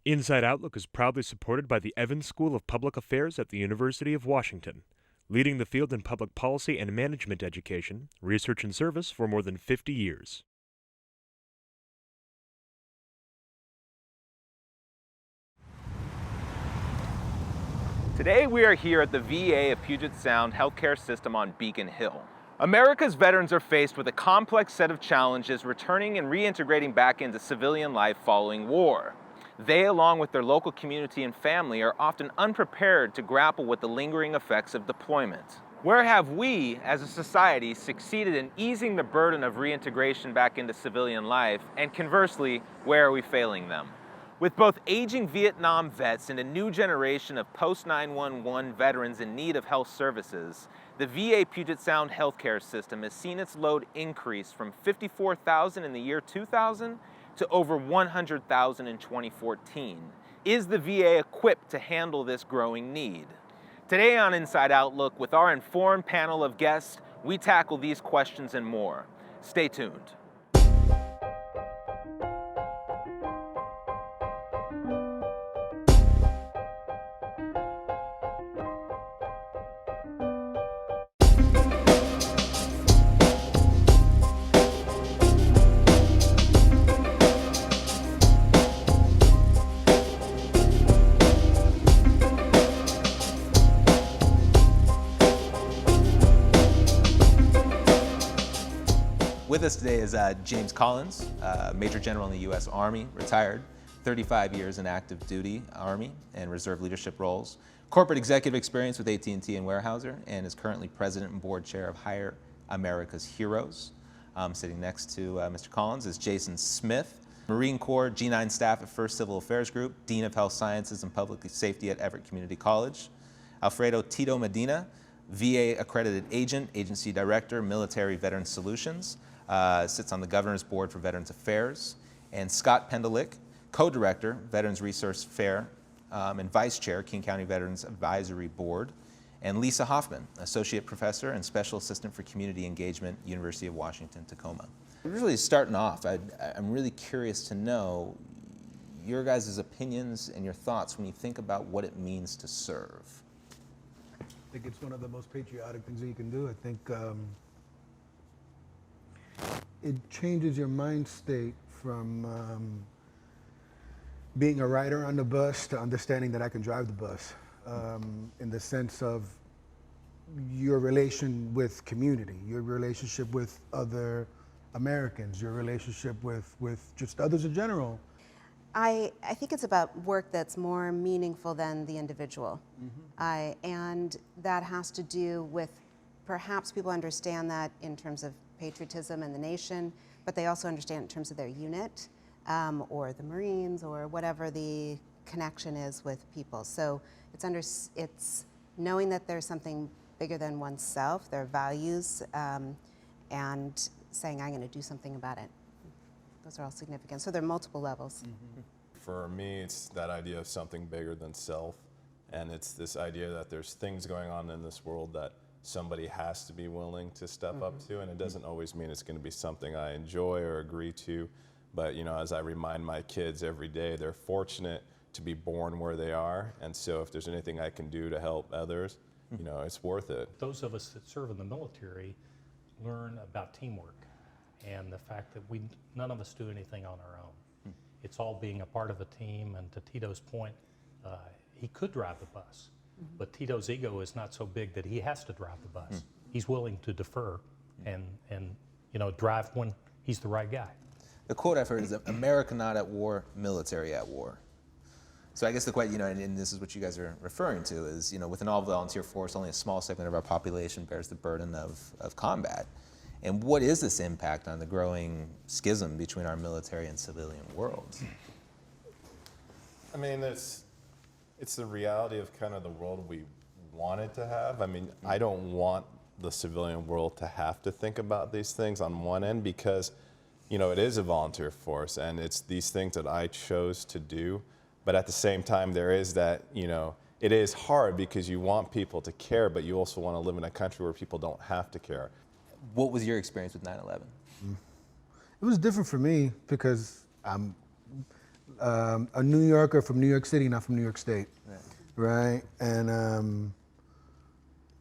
Inside Outlook is proudly supported by the Evans School of Public Affairs at the University of Washington, leading the field in public policy and management education, research, and service for more than 50 years. Today we are here at the VA of Puget Sound healthcare system on Beacon Hill. America's veterans are faced with a complex set of challenges returning and reintegrating back into civilian life following war. They, along with their local community and family, are often unprepared to grapple with the lingering effects of deployment. Where have we, as a society, succeeded in easing the burden of reintegration back into civilian life, and conversely, where are we failing them? With both aging Vietnam vets and a new generation of post-911 veterans in need of health services, the VA Puget Sound healthcare system has seen its load increase from 54,000 in the year 2000 to over 100,000 in 2014. Is the VA equipped to handle this growing need? Today on Inside Outlook, with our informed panel of guests, we tackle these questions and more. Stay tuned. With us today is James Collins, Major General in the U.S. Army, retired, 35 years in active duty Army and Reserve leadership roles, corporate executive experience with AT&T and Weyerhaeuser, and is currently President and Board Chair of Hire America's Heroes. Sitting next to Mr. Collins is Jason Smith, Marine Corps G9 staff at First Civil Affairs Group, Dean of Health Sciences and Public Safety at Everett Community College. Alfredo Tito Medina, VA accredited agent, agency director, Military Veteran Solutions. Sits on the Governor's Board for Veterans Affairs, and Scott Pendelik, co-director, Veterans Resource Fair, and vice chair, King County Veterans Advisory Board, and Lisa Hoffman, associate professor and special assistant for community engagement, University of Washington, Tacoma. Really starting off, I'm really curious to know your guys' opinions and your thoughts when you think about what it means to serve. I think it's one of the most patriotic things that you can do. I think it changes your mind state from being a rider on the bus to understanding that I can drive the bus, in the sense of your relation with community, your relationship with other Americans, your relationship with just others in general. I think it's about work that's more meaningful than the individual. And that has to do with perhaps people understand that in terms of patriotism and the nation, but they also understand in terms of their unit or the Marines or whatever the connection is with people. So it's knowing that there's something bigger than oneself, their values, and saying, I'm going to do something about it. Those are all significant. So there are multiple levels. For me, it's that idea of something bigger than self, and it's this idea that there's things going on in this world that somebody has to be willing to step up to, and it doesn't always mean it's going to be something I enjoy or agree to, but you know, as I remind my kids every day, they're fortunate to be born where they are, and so if there's anything I can do to help others, you know, it's worth it. Those of us that serve in the military learn about teamwork and the fact that none of us do anything on our own. It's all being a part of a team, and to Tito's point, he could drive the bus. But Tito's ego is not so big that he has to drive the bus. He's willing to defer and you know, drive when he's the right guy. The quote I've heard is America not at war, military at war. So I guess the question, you know, and this is what you guys are referring to, is, you know, with an all-volunteer force, only a small segment of our population bears the burden of combat. And what is this impact on the growing schism between our military and civilian worlds? I mean, it's the reality of kind of the world we wanted to have. I mean, I don't want the civilian world to have to think about these things on one end because, you know, it is a volunteer force and it's these things that I chose to do. But at the same time, there is that, you know, it is hard because you want people to care, but you also want to live in a country where people don't have to care. What was your experience with 9/11? It was different for me because a New Yorker from New York City, not from New York State, right? And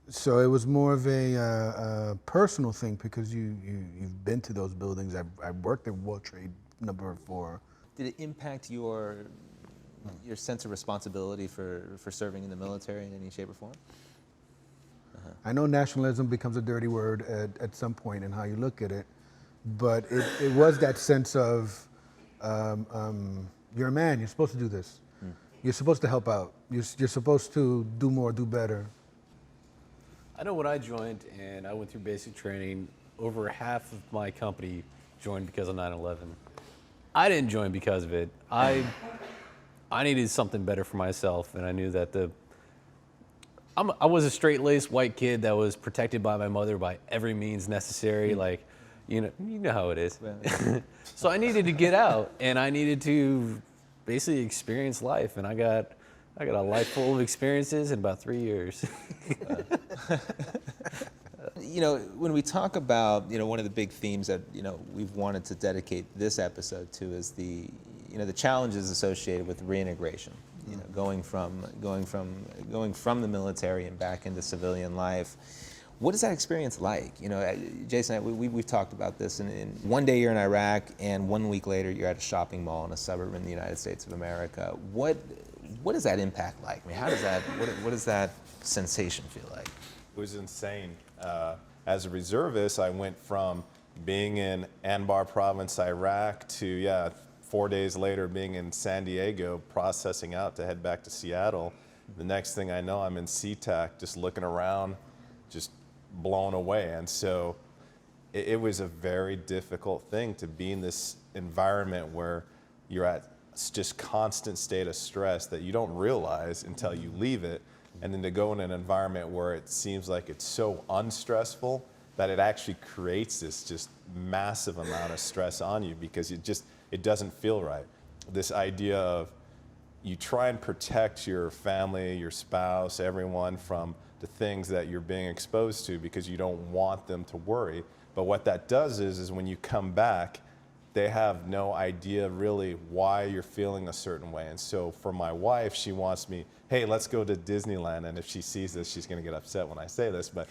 so it was more of a personal thing because you've been to those buildings. I worked at World Trade number 4. Did it impact your sense of responsibility for serving in the military in any shape or form? I know nationalism becomes a dirty word at some point in how you look at it, but it was that sense of you're a man, you're supposed to do this. You're supposed to help out. You're supposed to do more, do better. I know when I joined and I went through basic training, over half of my company joined because of 9/11. I didn't join because of it. I needed something better for myself, and I knew that I was a straight-laced white kid that was protected by my mother by every means necessary. Like, you know how it is. So I needed to get out, and I needed to basically experience life, and I got a life full of experiences in about 3 years. When we talk about, one of the big themes that, we've wanted to dedicate this episode to is the challenges associated with reintegration. Going from the military and back into civilian life. What is that experience like? Jason, we've talked about this. And one day you're in Iraq, and 1 week later you're at a shopping mall in a suburb in the United States of America. What does that impact like? I mean, what does that sensation feel like? It was insane. As a reservist, I went from being in Anbar province, Iraq, to 4 days later being in San Diego, processing out to head back to Seattle. The next thing I know, I'm in SeaTac, just looking around, just blown away. And so it was a very difficult thing to be in this environment where you're at just constant state of stress that you don't realize until you leave it. And then to go in an environment where it seems like it's so unstressful that it actually creates this just massive amount of stress on you because it doesn't feel right. This idea of you try and protect your family, your spouse, everyone from the things that you're being exposed to because you don't want them to worry. But what that does is when you come back, they have no idea really why you're feeling a certain way. And so for my wife, she wants me, hey, let's go to Disneyland. And if she sees this, she's gonna get upset when I say this, but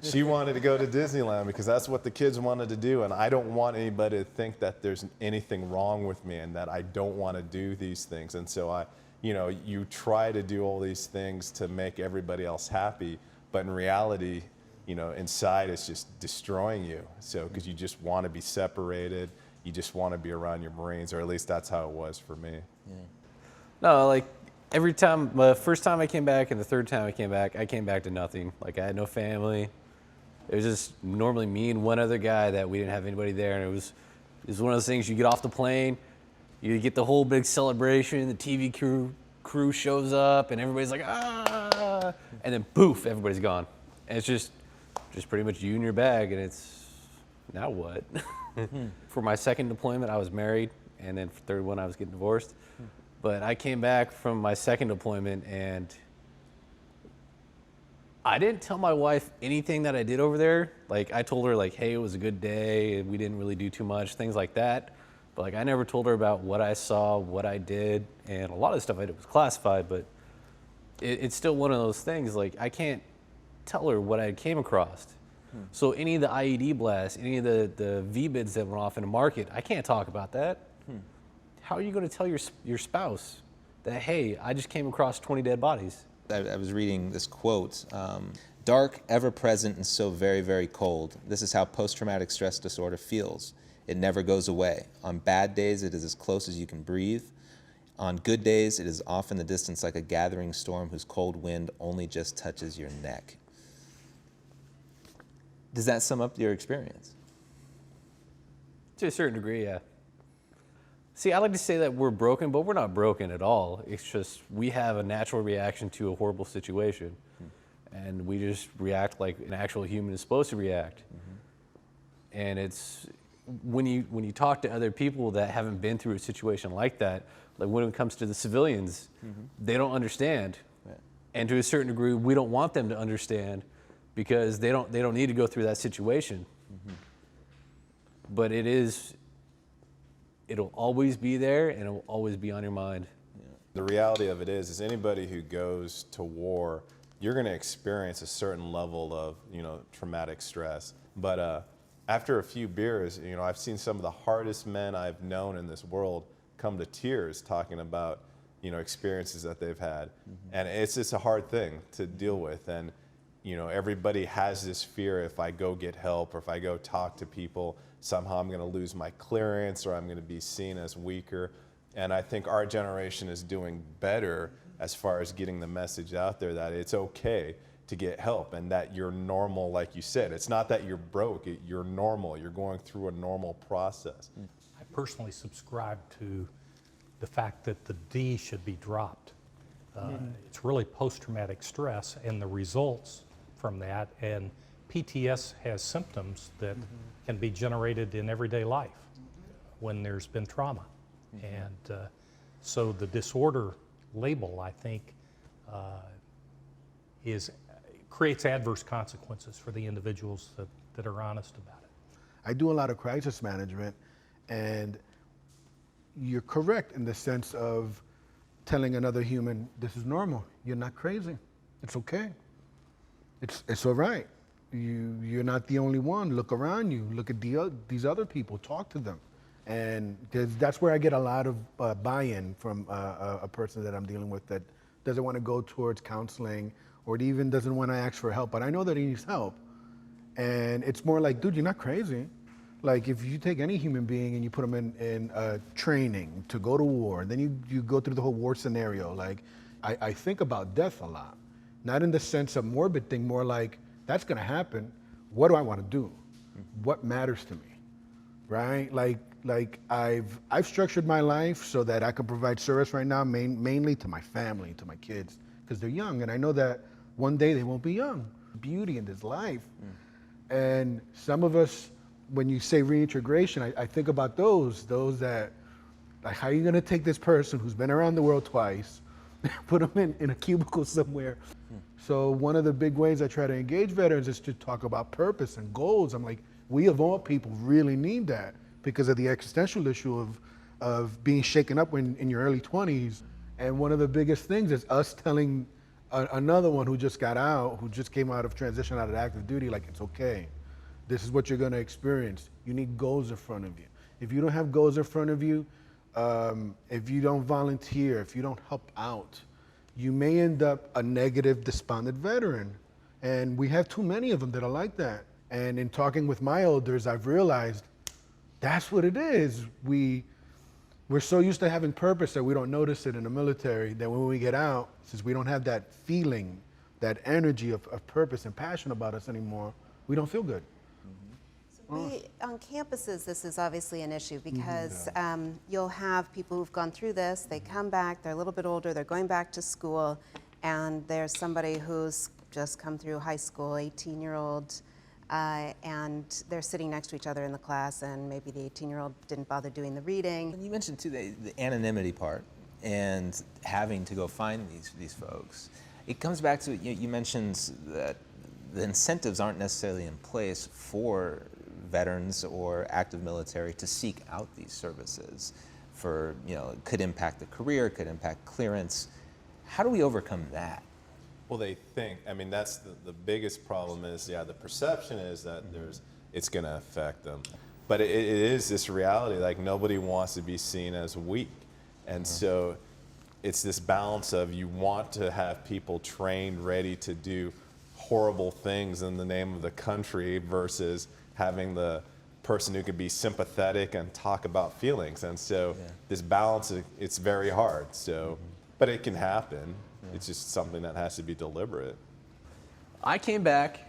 she wanted to go to Disneyland because that's what the kids wanted to do. And I don't want anybody to think that there's anything wrong with me and that I don't wanna do these things. And so you try to do all these things to make everybody else happy, but in reality, inside it's just destroying you. So, because you just want to be separated, you just want to be around your Marines, or at least that's how it was for me. Yeah. No, like every time, the first time I came back and the third time I came back to nothing. Like I had no family. It was just normally me and one other guy that we didn't have anybody there. And it was one of those things, you get off the plane, you get the whole big celebration, the TV crew shows up and everybody's like, ah, and then poof, everybody's gone. And it's just pretty much you and your bag, and it's, now what? For my second deployment, I was married, and then for the third one, I was getting divorced. But I came back from my second deployment, and I didn't tell my wife anything that I did over there. Like, I told her, like, hey, it was a good day, we didn't really do too much, things like that. But, like, I never told her about what I saw, what I did, and a lot of the stuff I did was classified, but it's still one of those things, like, I can't tell her what I came across. So any of the IED blasts, any of the VBIDs that went off in the market, I can't talk about that. How are you going to tell your spouse that, hey, I just came across 20 dead bodies? I was reading this quote, dark, ever-present, and so very, very cold. This is how post-traumatic stress disorder feels. It never goes away. On bad days, it is as close as you can breathe. On good days, it is off in the distance like a gathering storm whose cold wind only just touches your neck. Does that sum up your experience? To a certain degree, yeah. See, I like to say that we're broken, but we're not broken at all. It's just we have a natural reaction to a horrible situation. And we just react like an actual human is supposed to react. And it's, when you talk to other people that haven't been through a situation like that, like when it comes to the civilians, they don't understand. Right. And to a certain degree, we don't want them to understand because they don't need to go through that situation. But it is it'll always be there and it'll always be on your mind. The reality of it is anybody who goes to war, you're going to experience a certain level of, traumatic stress. But after a few beers, I've seen some of the hardest men I've known in this world come to tears talking about, experiences that they've had. And it's just a hard thing to deal with. And, everybody has this fear, if I go get help or if I go talk to people, somehow I'm going to lose my clearance or I'm going to be seen as weaker. And I think our generation is doing better as far as getting the message out there that it's okay to get help and that you're normal, like you said. It's not that you're broke, you're normal. You're going through a normal process. I personally subscribe to the fact that the D should be dropped. It's really post-traumatic stress and the results from that. And PTS has symptoms that can be generated in everyday life when there's been trauma. And so the disorder label, I think, creates adverse consequences for the individuals that are honest about it. I do a lot of crisis management, and you're correct in the sense of telling another human, this is normal, you're not crazy, it's okay, it's all right. You're not the only one, look around you, look at these other people, talk to them. And that's where I get a lot of buy-in from a person that I'm dealing with that doesn't want to go towards counseling or even doesn't want to ask for help, but I know that he needs help. And it's more like, dude, you're not crazy. Like if you take any human being and you put them in training to go to war, and then you go through the whole war scenario, like I think about death a lot. Not in the sense of morbid thing, more like that's gonna happen. What do I want to do? What matters to me, right? Like I've structured my life so that I can provide service right now, mainly to my family, to my kids, because they're young, and I know that one day they won't be young. Beauty in this life, and some of us, when you say reintegration, I think about those that, like, how are you gonna take this person who's been around the world twice, put them in a cubicle somewhere? So one of the big ways I try to engage veterans is to talk about purpose and goals. I'm like, we of all people really need that because of the existential issue of being shaken up in your early 20s. And one of the biggest things is us telling another one who just got out, who just came out of transition out of active duty, like, it's okay. This is what you're gonna experience. You need goals in front of you. If you don't have goals in front of you, if you don't volunteer, if you don't help out, you may end up a negative, despondent veteran. And we have too many of them that are like that. And in talking with my elders, I've realized that's what it is. We're so used to having purpose that we don't notice it in the military, that when we get out, since we don't have that feeling, that energy of purpose and passion about us anymore, we don't feel good. On campuses, this is obviously an issue because you'll have people who've gone through this, they come back, they're a little bit older, they're going back to school, and there's somebody who's just come through high school, 18-year-old, and they're sitting next to each other in the class, and maybe the 18-year-old didn't bother doing the reading. And you mentioned too the anonymity part and having to go find these folks. It comes back to, you mentioned that the incentives aren't necessarily in place for veterans or active military to seek out these services for, it could impact the career, it could impact clearance. How do we overcome that? Well, they think, that's the biggest problem is, the perception is that it's going to affect them. But it is this reality, like nobody wants to be seen as weak. And so it's this balance of you want to have people trained, ready to do horrible things in the name of the country versus having the person who could be sympathetic and talk about feelings. And so this balance, it's very hard. So, but it can happen. It's just something that has to be deliberate. I came back.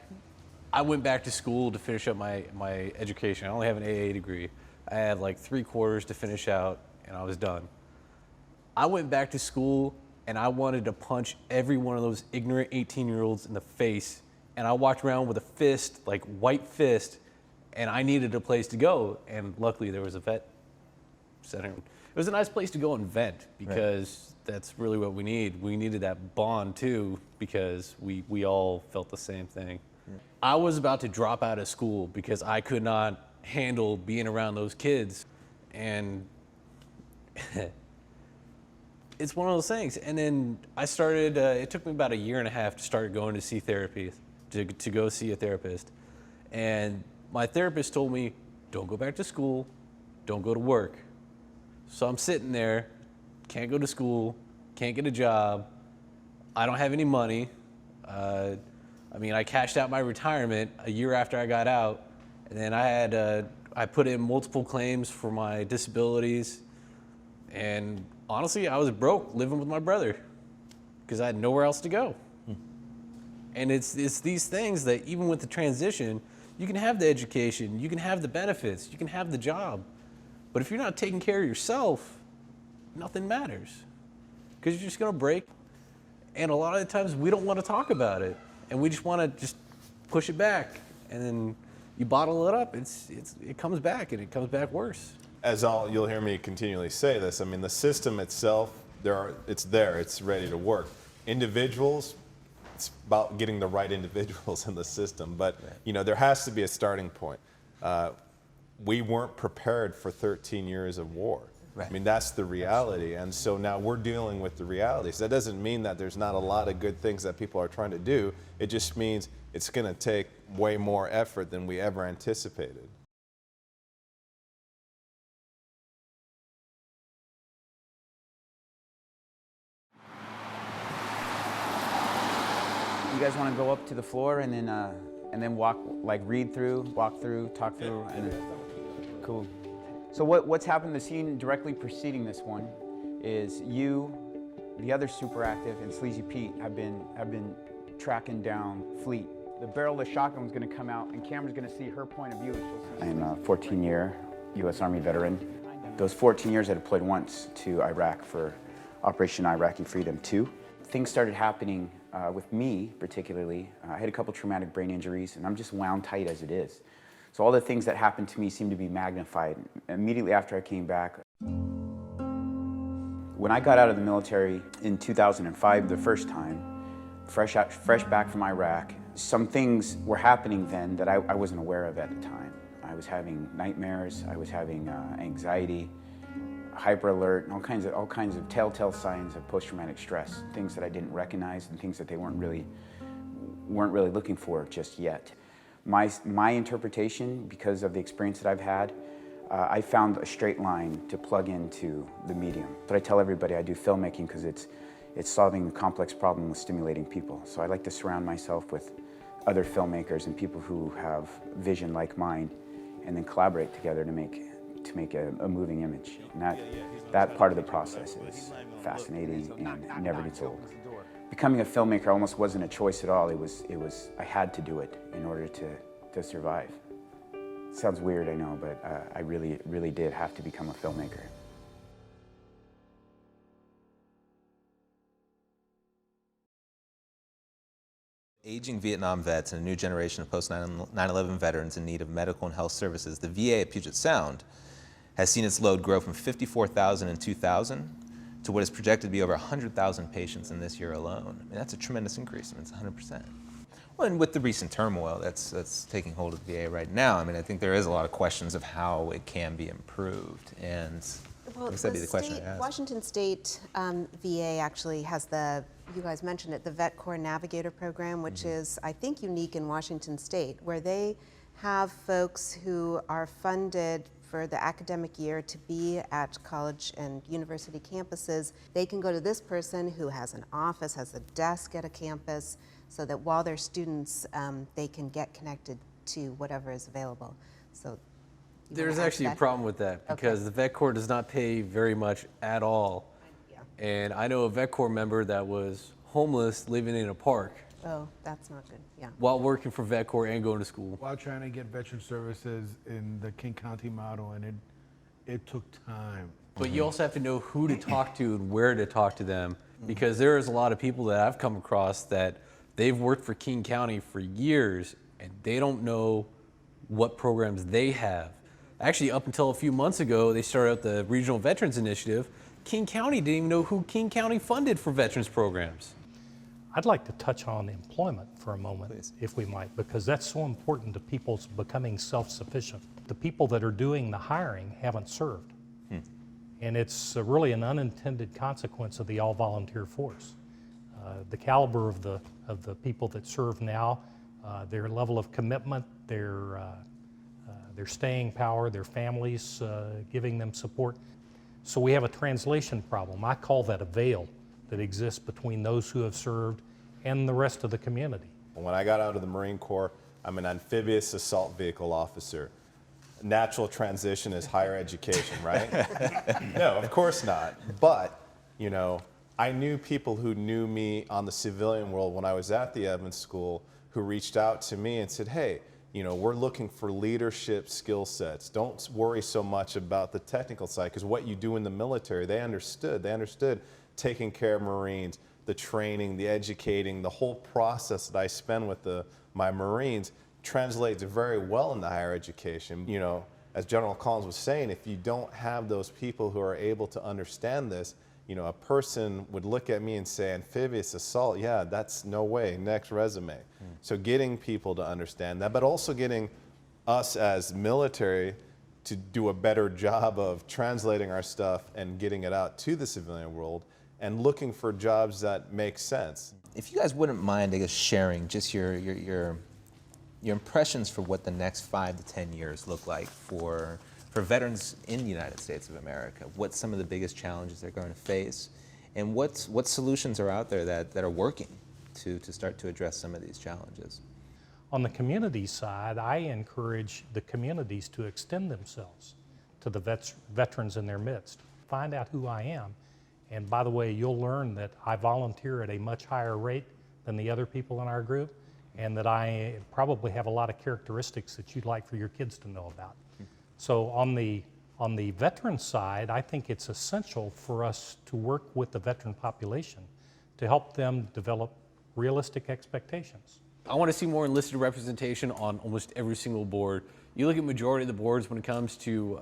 I went back to school to finish up my education. I only have an AA degree. I had like 3 quarters to finish out, and I was done. I went back to school, and I wanted to punch every one of those ignorant 18-year-olds in the face. And I walked around with a fist, like white fist, and I needed a place to go. And luckily, there was a vet center. It was a nice place to go and vent because that's really what we need. We needed that bond too because we all felt the same thing. I was about to drop out of school because I could not handle being around those kids. And It's one of those things. And then I started, it took me about 1.5 years to start going to see therapy, to go see a therapist. And my therapist told me, don't go back to school, don't go to work. So I'm sitting there, can't go to school, can't get a job, I don't have any money. I cashed out my retirement a year after I got out, and then I put in multiple claims for my disabilities, and honestly, I was broke living with my brother because I had nowhere else to go. And it's these things that even with the transition, you can have the education, you can have the benefits, you can have the job, but if you're not taking care of yourself, nothing matters because you're just gonna break. And a lot of the times we don't want to talk about it, and we just want to just push it back, and then you bottle it up. It comes back, and it comes back worse. You'll hear me continually say this. I mean, the system itself, it's ready to work. Individuals, it's about getting the right individuals in the system, but there has to be a starting point. We weren't prepared for 13 years of war. Right. I mean, that's the reality. And so now we're dealing with the realities. That doesn't mean that there's not a lot of good things that people are trying to do. It just means it's going to take way more effort than we ever anticipated. You guys want to go up to the floor and then walk, like walk through, talk through, and then, cool. So what's happened, the scene directly preceding this one is you, the other super active, and Sleazy Pete have been tracking down Fleet. The barrel of the shotgun was going to come out, and Cameron's going to see her point of view. I'm a 14-year U.S. Army veteran. Those 14 years I deployed once to Iraq for Operation Iraqi Freedom 2. Things started happening with me, particularly. I had a couple traumatic brain injuries, and I'm just wound tight as it is. So all the things that happened to me seemed to be magnified. Immediately after I came back, when I got out of the military in 2005, the first time, fresh back from Iraq, some things were happening then that I wasn't aware of at the time. I was having nightmares, I was having anxiety, hyper alert, and all kinds of telltale signs of post-traumatic stress, things that I didn't recognize and things that they weren't really looking for just yet. My interpretation, because of the experience that I've had, I found a straight line to plug into the medium. But I tell everybody I do filmmaking because it's solving a complex problem with stimulating people. So I like to surround myself with other filmmakers and people who have vision like mine, and then collaborate together to make a moving image. And that part of the process is fascinating and never gets old. Becoming a filmmaker almost wasn't a choice at all. It was I had to do it in order to survive. It sounds weird, I know, but I really did have to become a filmmaker. Aging Vietnam vets and a new generation of post-9/11 veterans in need of medical and health services, the VA at Puget Sound has seen its load grow from 54,000 in 2000 to what is projected to be over 100,000 patients in this year alone. I mean, that's a tremendous increase. I mean, it's 100%. Well, and with the recent turmoil that's taking hold of the VA right now, I mean, I think there is a lot of questions of how it can be improved, and well, I guess that'd be the question I ask. Washington State VA actually has you guys mentioned it, the Vet Corps Navigator Program, which is, I think, unique in Washington State, where they have folks who are funded for the academic year to be at college and university campuses. They can go to this person who has an office, has a desk at a campus, so that while they're students, they can get connected to whatever is available. So there's actually a problem with that because the Vet Corps does not pay very much at all. Yeah. And I know a Vet Corps member that was homeless living in a park. Oh, that's not good, yeah. While working for Vet Corps and going to school. While trying to get veteran services in the King County model, and it took time. But you also have to know who to talk to and where to talk to them, because there is a lot of people that I've come across that they've worked for King County for years and they don't know what programs they have. Actually, up until a few months ago, they started out the Regional Veterans Initiative. King County didn't even know who King County funded for veterans programs. I'd like to touch on employment for a moment, please, if we might, because that's so important to people's becoming self-sufficient. The people that are doing the hiring haven't served. And it's really an unintended consequence of the all-volunteer force. The caliber of the people that serve now, their level of commitment, their staying power, their families giving them support. So we have a translation problem. I call that a veil that exists between those who have served and the rest of the community. When I got out of the Marine Corps, I'm an amphibious assault vehicle officer. Natural transition is higher education, right? No, of course not. But, you know, I knew people who knew me on the civilian world when I was at the Evans School who reached out to me and said, hey, you know, we're looking for leadership skill sets. Don't worry so much about the technical side, because what you do in the military, they understood. They understood taking care of Marines, the training, the educating, the whole process that I spend with my Marines translates very well into higher education. You know, as General Collins was saying, if you don't have those people who are able to understand this, you know, a person would look at me and say, amphibious assault, yeah, that's no way, next resume. So getting people to understand that, but also getting us as military to do a better job of translating our stuff and getting it out to the civilian world and looking for jobs that make sense. If you guys wouldn't mind, I guess, sharing just your impressions for what the next 5 to 10 years look like for veterans in the United States of America, what some of the biggest challenges they're going to face, and what solutions are out there that are working to start to address some of these challenges. On the community side, I encourage the communities to extend themselves to the veterans in their midst. Find out who I am, and by the way, you'll learn that I volunteer at a much higher rate than the other people in our group, and that I probably have a lot of characteristics that you'd like for your kids to know about. So on the veteran side, I think it's essential for us to work with the veteran population to help them develop realistic expectations. I want to see more enlisted representation on almost every single board. You look at majority of the boards when it comes to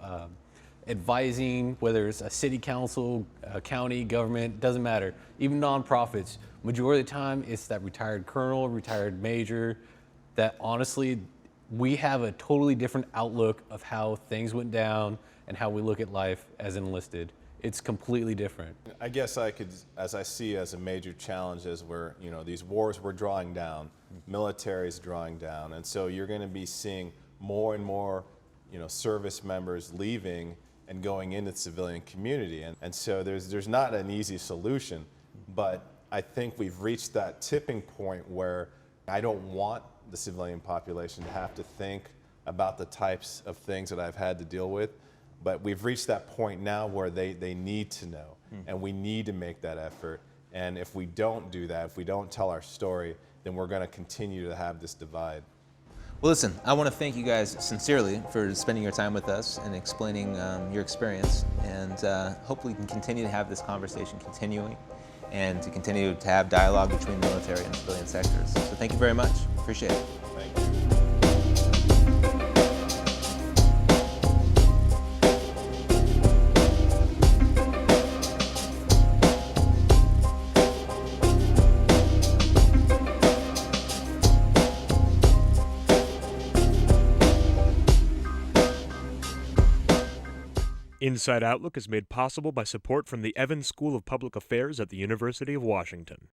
advising, whether it's a city council, a county government, doesn't matter, even nonprofits. Majority of the time, it's that retired colonel, retired major, that honestly, we have a totally different outlook of how things went down and how we look at life as enlisted. It's completely different. I guess I could, as I see as a major challenge, is where, you know, these wars were drawing down, military's drawing down, and so you're going to be seeing more and more, you know, service members leaving and going into the civilian community, and so there's not an easy solution, but I think we've reached that tipping point where I don't want the civilian population to have to think about the types of things that I've had to deal with. But we've reached that point now where they need to know, and we need to make that effort. And if we don't do that, if we don't tell our story, then we're going to continue to have this divide. Well, listen, I want to thank you guys sincerely for spending your time with us and explaining your experience. And hopefully we can continue to have this conversation continuing and to continue to have dialogue between military and civilian sectors. So thank you very much. Appreciate it. Thank you. Inside Outlook is made possible by support from the Evans School of Public Affairs at the University of Washington.